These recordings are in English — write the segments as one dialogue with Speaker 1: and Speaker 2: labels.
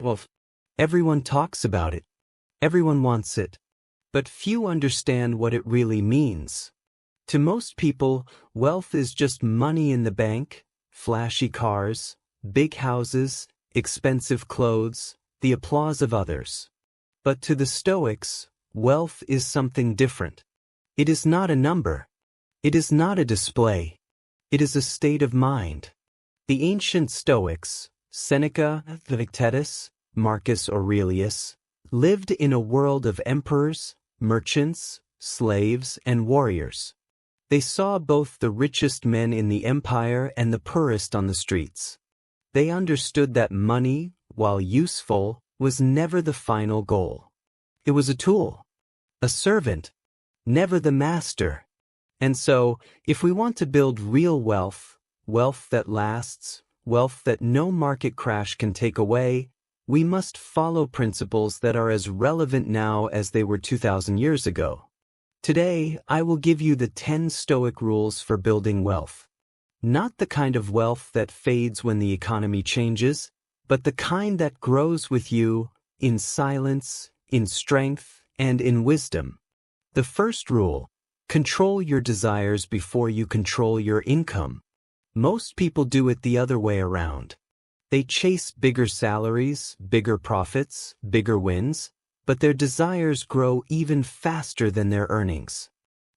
Speaker 1: Wealth. Everyone talks about it. Everyone wants it. But few understand what it really means. To most people, wealth is just money in the bank, flashy cars, big houses, expensive clothes, the applause of others. But to the Stoics, wealth is something different. It is not a number. It is not a display. It is a state of mind. The ancient Stoics, Seneca, Epictetus, Marcus Aurelius, lived in a world of emperors, merchants, slaves, and warriors. They saw both the richest men in the empire and the poorest on the streets. They understood that money, while useful, was never the final goal. It was a tool, a servant, never the master. And so, if we want to build real wealth, wealth that lasts, wealth that no market crash can take away, we must follow principles that are as relevant now as they were 2,000 years ago. Today, I will give you the 10 Stoic rules for building wealth. Not the kind of wealth that fades when the economy changes, but the kind that grows with you in silence, in strength, and in wisdom. The first rule: control your desires before you control your income. Most people do it the other way around. They chase bigger salaries, bigger profits, bigger wins, but their desires grow even faster than their earnings.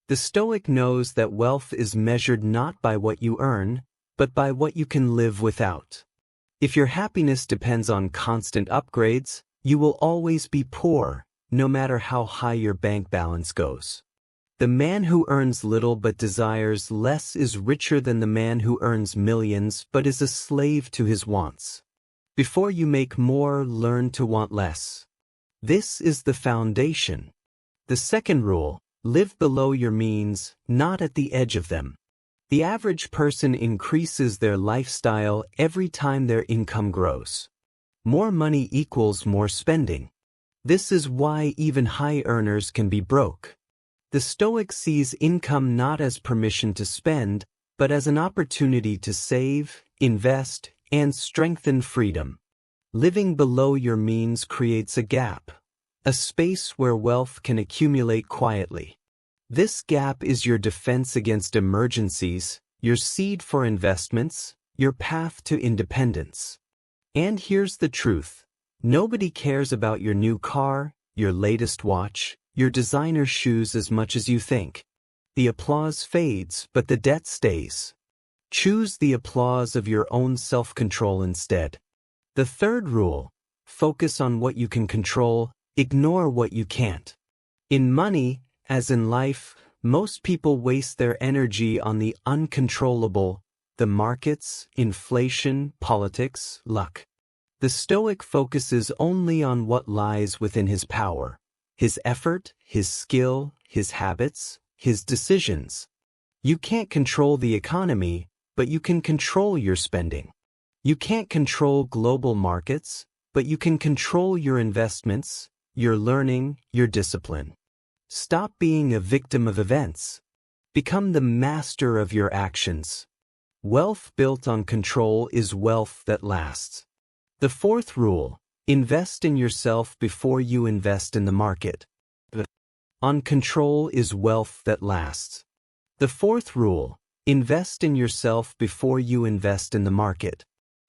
Speaker 1: The Stoic knows that wealth is measured not by what you earn, but by what you can live without. If your happiness depends on constant upgrades, you will always be poor, no matter how high your bank balance goes. The man who earns little but desires less is richer than the man who earns millions but is a slave to his wants. Before you make more, learn to want less. This is the foundation. The second rule: live below your means, not at the edge of them. The average person increases their lifestyle every time their income grows. More money equals more spending. This is why even high earners can be broke. The Stoic sees income not as permission to spend, but as an opportunity to save, invest, and strengthen freedom. Living below your means creates a gap, a space where wealth can accumulate quietly. This gap is your defense against emergencies, your seed for investments, your path to independence. And here's the truth: nobody cares about your new car, your latest watch, your designer shoes as much as you think. The applause fades, but the debt stays. Choose the applause of your own self-control instead. The third rule: focus on what you can control, ignore what you can't. In money, as in life, most people waste their energy on the uncontrollable, the markets, inflation, politics, luck. The Stoic focuses only on what lies within his power: his effort, his skill, his habits, his decisions. You can't control the economy, but you can control your spending. You can't control global markets, but you can control your investments, your learning, your discipline. Stop being a victim of events. Become the master of your actions. Wealth built on control is wealth that lasts. The fourth rule: invest in yourself before you invest in the market. On control is wealth that lasts. The fourth rule: invest in yourself before you invest in the market.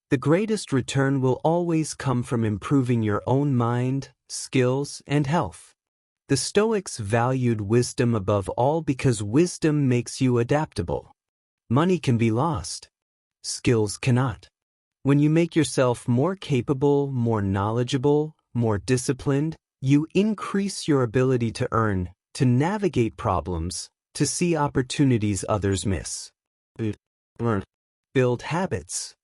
Speaker 1: The greatest return will always come from improving your own mind, skills, and health. The Stoics valued wisdom above all because wisdom makes you adaptable. Money can be lost. Skills cannot. When you make yourself more capable, more knowledgeable, more disciplined, you increase your ability to earn, to navigate problems, to see opportunities others miss. Learn. Build habits.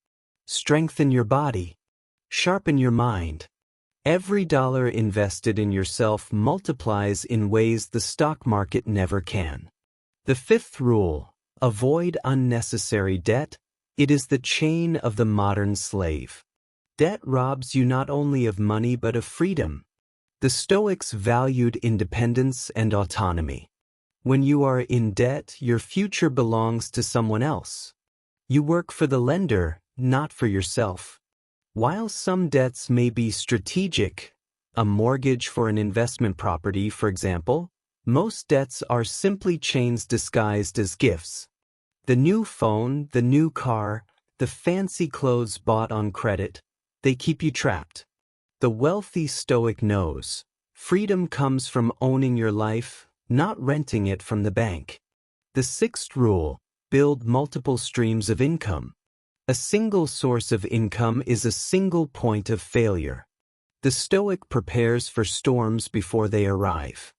Speaker 1: Strengthen your body. Sharpen your mind. Every dollar invested in yourself multiplies in ways the stock market never can. The fifth rule: avoid unnecessary debt. It is the chain of the modern slave. Debt robs you not only of money but of freedom. The Stoics valued independence and autonomy. When you are in debt, your future belongs to someone else. You work for the lender, not for yourself. While some debts may be strategic, a mortgage for an investment property, for example, most debts are simply chains disguised as gifts. The new phone, the new car, the fancy clothes bought on credit, they keep you trapped. The wealthy Stoic knows freedom comes from owning your life, not renting it from the bank. The sixth rule: build multiple streams of income. A single source of income is a single point of failure. The Stoic prepares for storms before they arrive.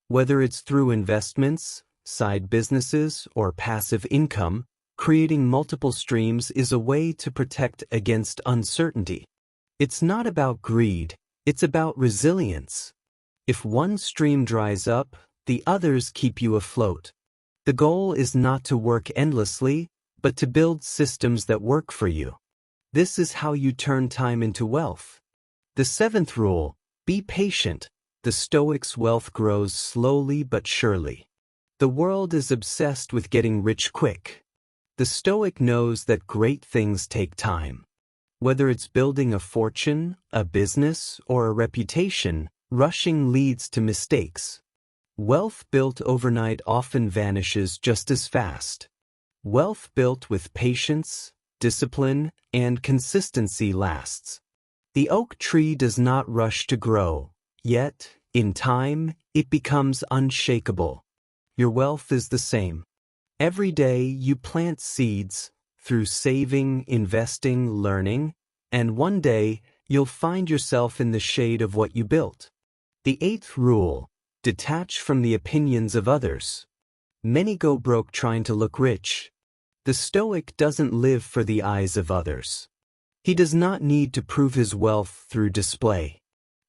Speaker 1: Whether it's through investments, side businesses, or passive income, creating multiple streams is a way to protect against uncertainty. It's not about greed, it's about resilience. If one stream dries up, the others keep you afloat. The goal is not to work endlessly, but to build systems that work for you. This is how you turn time into wealth. The seventh rule: be patient. The Stoics' wealth grows slowly but surely. The world is obsessed with getting rich quick. The Stoic knows that great things take time. Whether it's building a fortune, a business, or a reputation, rushing leads to mistakes. Wealth built overnight often vanishes just as fast. Wealth built with patience, discipline, and consistency lasts. The oak tree does not rush to grow, yet, in time, it becomes unshakable. Your wealth is the same. Every day you plant seeds, through saving, investing, learning, and one day you'll find yourself in the shade of what you built. The eighth rule: detach from the opinions of others. Many go broke trying to look rich. The Stoic doesn't live for the eyes of others. He does not need to prove his wealth through display.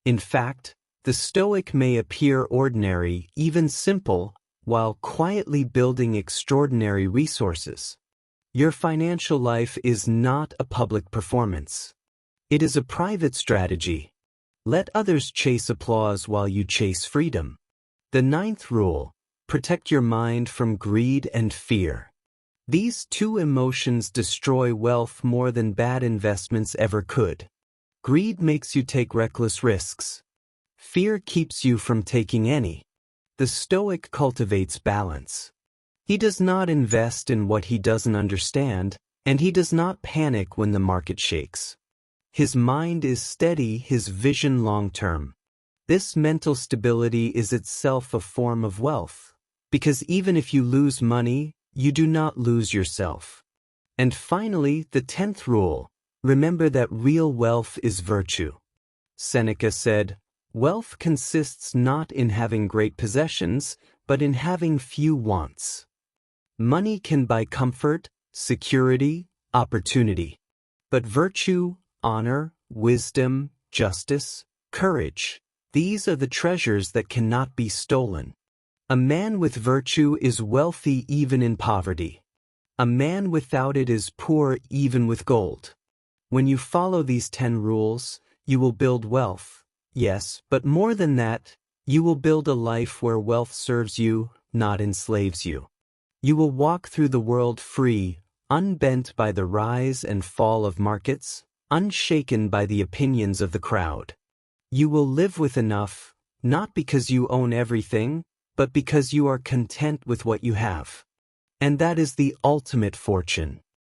Speaker 1: In fact, the Stoic may appear ordinary, even simple, while quietly building extraordinary resources. Your financial life is not a public performance. It is a private strategy. Let others chase applause while you chase freedom. The ninth rule: protect your mind from greed and fear. These two emotions destroy wealth more than bad investments ever could. Greed makes you take reckless risks. Fear keeps you from taking any. The Stoic cultivates balance. He does not invest in what he doesn't understand, and he does not panic when the market shakes. His mind is steady, his vision long-term. This mental stability is itself a form of wealth, because even if you lose money, you do not lose yourself. And finally, the 10th rule: remember that real wealth is virtue. Seneca said, "Wealth consists not in having great possessions, but in having few wants." Money can buy comfort, security, opportunity. But virtue, honor, wisdom, justice, courage, these are the treasures that cannot be stolen. A man with virtue is wealthy even in poverty. A man without it is poor even with gold. When you follow these 10 rules, you will build wealth. Yes, but more than that, you will build a life where wealth serves you, not enslaves you. You will walk through the world free, unbent by the rise and fall of markets, unshaken by the opinions of the crowd. You will live with enough, not because you own everything, but because you are content with what you have. And that is the ultimate fortune.